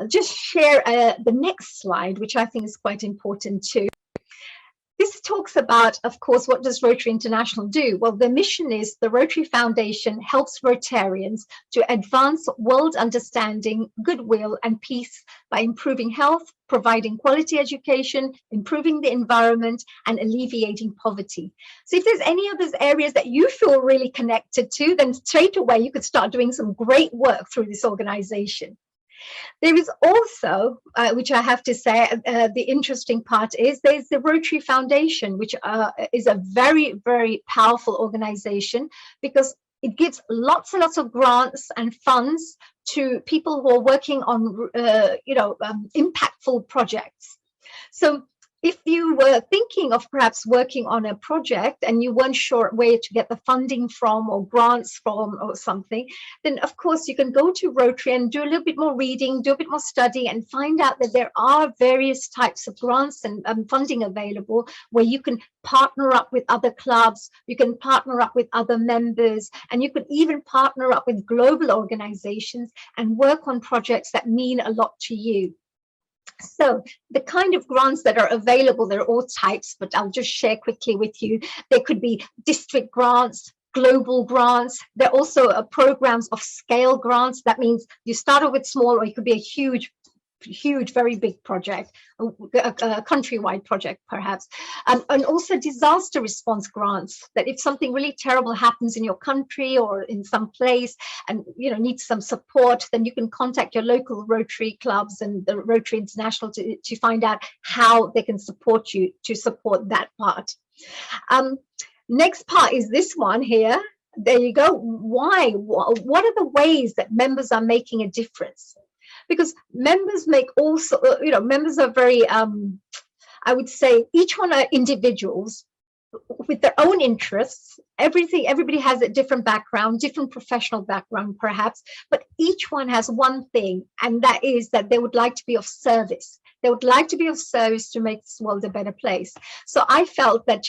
just share the next slide, which I think is quite important too. This talks about, of course, what does Rotary International do? Well, the mission is the Rotary Foundation helps Rotarians to advance world understanding, goodwill, and peace by improving health, providing quality education, improving the environment, and alleviating poverty. So if there's any of those areas that you feel really connected to, then straight away you could start doing some great work through this organization. There is also, which I have to say, the interesting part is there's the Rotary Foundation, which is a very, very powerful organization because it gives lots and lots of grants and funds to people who are working on, impactful projects. So if you were thinking of perhaps working on a project and you weren't sure where to get the funding from or grants from or something, then of course you can go to Rotary and do a little bit more reading, do a bit more study, and find out that there are various types of grants and funding available where you can partner up with other clubs, you can partner up with other members, and you can even partner up with global organizations and work on projects that mean a lot to you. So the kind of grants that are available, there are all types, but I'll just share quickly with you. There could be district grants, global grants. There are also programs of scale grants. That means you start off with small, or it could be a huge, very big project, a countrywide project perhaps, and also disaster response grants, that if something really terrible happens in your country or in some place and needs some support, then you can contact your local Rotary clubs and the Rotary International to find out how they can support you to support that part. Next part is this one here. There you go. Why? What are the ways that members are making a difference? Because members make also, members are very, I would say, each one are individuals with their own interests. Everybody has a different background, different professional background, perhaps, but each one has one thing, and that is that they would like to be of service. They would like to be of service to make this world a better place. So I felt that,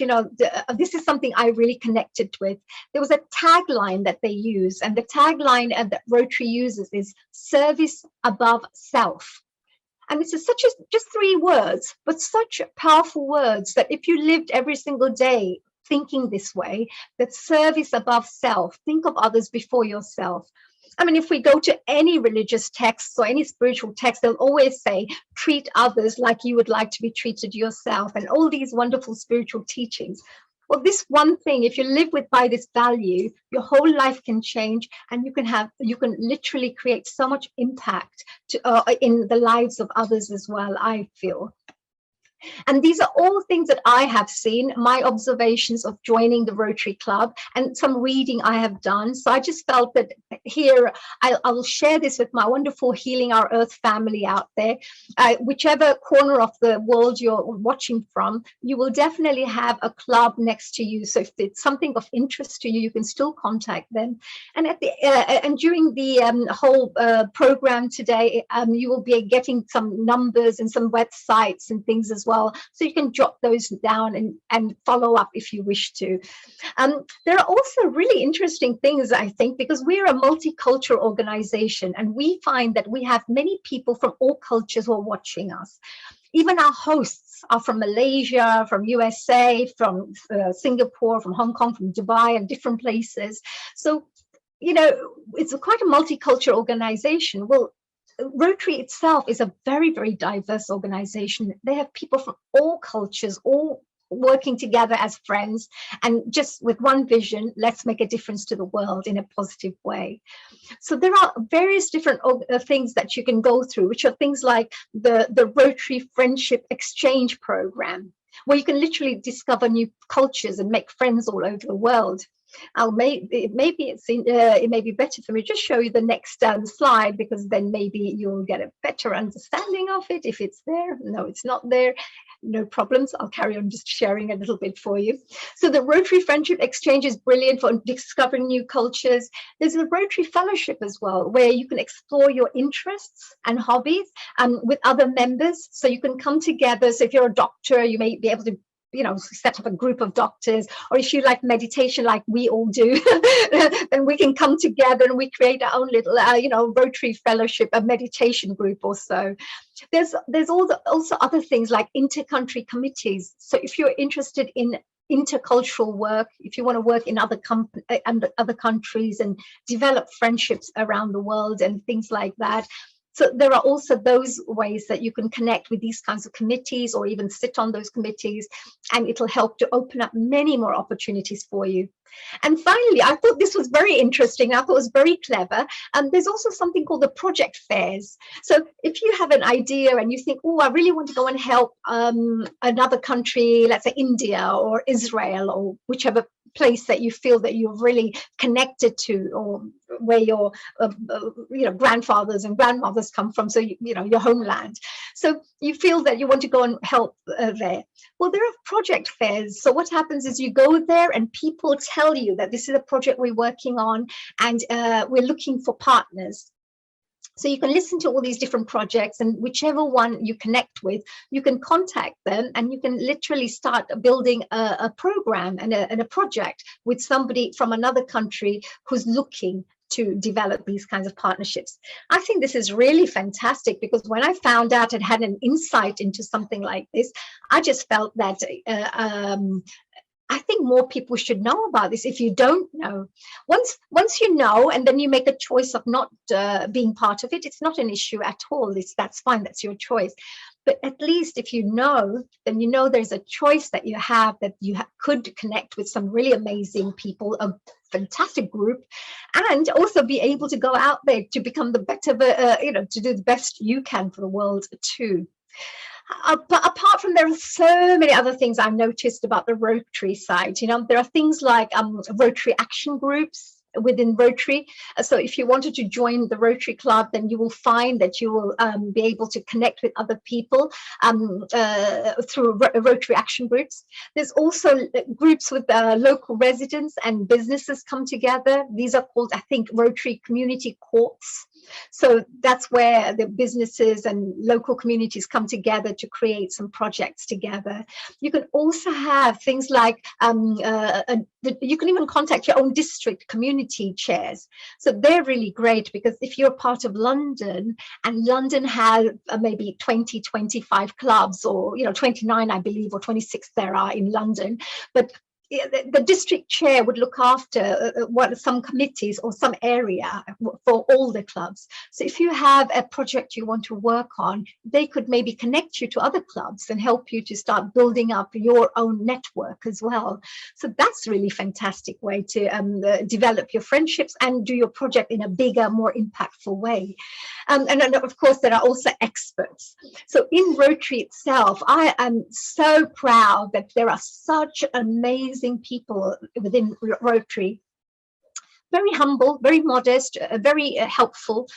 this is something I really connected with. There was a tagline that they use, and the tagline that Rotary uses is service above self. And it's just 3 words, but such powerful words that if you lived every single day thinking this way, that service above self, think of others before yourself. I mean, if we go to any religious texts or any spiritual text, they'll always say, treat others like you would like to be treated yourself, and all these wonderful spiritual teachings. Well, this one thing, if you live by this value, your whole life can change, and you can literally create so much impact in the lives of others as well, I feel. And these are all things that I have seen, my observations of joining the Rotary Club and some reading I have done. So I just felt that here I will share this with my wonderful Healing Our Earth family out there. Whichever corner of the world you're watching from, you will definitely have a club next to you. So if it's something of interest to you, you can still contact them. And and during the whole program today, you will be getting some numbers and some websites and things as well, so you can jot those down and follow up if you wish to. There are also really interesting things, I think, because we're a multicultural organization, and we find that we have many people from all cultures who are watching us. Even our hosts are from Malaysia, from USA, from Singapore, from Hong Kong, from Dubai, and different places. So, it's quite a multicultural organization. Well, Rotary itself is a very, very diverse organization. They have people from all cultures, all working together as friends, and just with one vision, let's make a difference to the world in a positive way. So there are various different things that you can go through, which are things like the Rotary Friendship Exchange Program, where you can literally discover new cultures and make friends all over the world. It may be better for me to just show you the next slide, because then maybe you'll get a better understanding of it if it's there. No, it's not there. No problems. I'll carry on just sharing a little bit for you. So the Rotary Friendship Exchange is brilliant for discovering new cultures. There's a Rotary Fellowship as well, where you can explore your interests and hobbies with other members. So you can come together. So if you're a doctor, you may be able to set up a group of doctors, or if you like meditation like we all do, then we can come together and we create our own little Rotary Fellowship, a meditation group or so. There's also other things like inter-country committees. So if you're interested in intercultural work, if you want to work in other countries and develop friendships around the world and things like that. So there are also those ways that you can connect with these kinds of committees or even sit on those committees, and it'll help to open up many more opportunities for you. And finally, I thought this was very interesting. I thought it was very clever. There's also something called the project fairs. So if you have an idea and you think, oh, I really want to go and help another country, let's say India or Israel or whichever place that you feel that you're really connected to, or where your grandfathers and grandmothers come from, so your homeland. So you feel that you want to go and help there. Well, there are project fairs. So what happens is you go there and people tell you that this is a project we're working on and we're looking for partners. So you can listen to all these different projects, and whichever one you connect with, you can contact them and you can literally start building a program and a project with somebody from another country who's looking to develop these kinds of partnerships. I think this is really fantastic, because when I found out and had an insight into something like this, I just felt that I think more people should know about this. If you don't know, once you know, and then you make a choice of not being part of it, it's not an issue at all. That's fine. That's your choice. But at least if you know, then you know there's a choice that you have, that you could connect with some really amazing people, a fantastic group, and also be able to go out there to become the better, to do the best you can for the world too. But apart from, there are so many other things I've noticed about the Rotary side. There are things like Rotary action groups within Rotary. So if you wanted to join the Rotary Club, then you will find that you will be able to connect with other people through Rotary action groups. There's also groups with local residents and businesses come together. These are called, I think, Rotary community courts. So that's where the businesses and local communities come together to create some projects together. You can also have things like, you can even contact your own district community chairs. So they're really great, because if you're part of London, and London has maybe 20, 25 clubs, or 29, I believe, or 26 there are in London, but the district chair would look after some committees or some area for all the clubs. So if you have a project you want to work on, they could maybe connect you to other clubs and help you to start building up your own network as well. So that's really fantastic way to develop your friendships and do your project in a bigger, more impactful way. And of course, there are also experts. So in Rotary itself, I am so proud that there are such amazing people within Rotary, very humble, very modest, very helpful,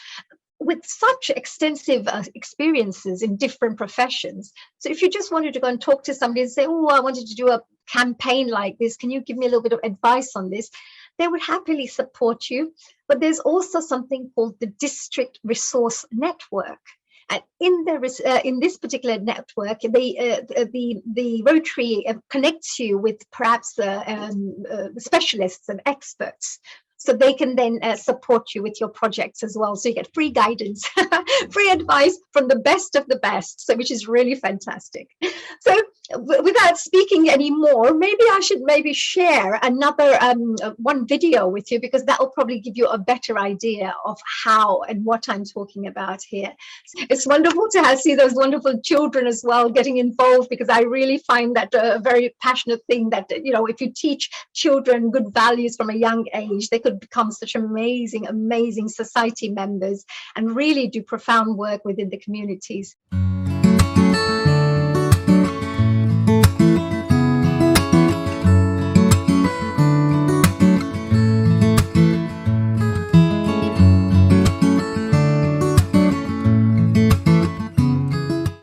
with such extensive experiences in different professions. So if you just wanted to go and talk to somebody and say, oh, I wanted to do a campaign like this, can you give me a little bit of advice on this? They would happily support you. But there's also something called the District Resource Network. And in this particular network, the Rotary connects you with perhaps specialists and experts, so they can then support you with your projects as well. So you get free guidance, free advice from the best of the best, so which is really fantastic. So without speaking anymore, maybe I should share another one video with you, because that will probably give you a better idea of how and what I'm talking about here. It's wonderful to see those wonderful children as well getting involved, because I really find that a very passionate thing, that if you teach children good values from a young age, they could become such amazing society members and really do profound work within the communities.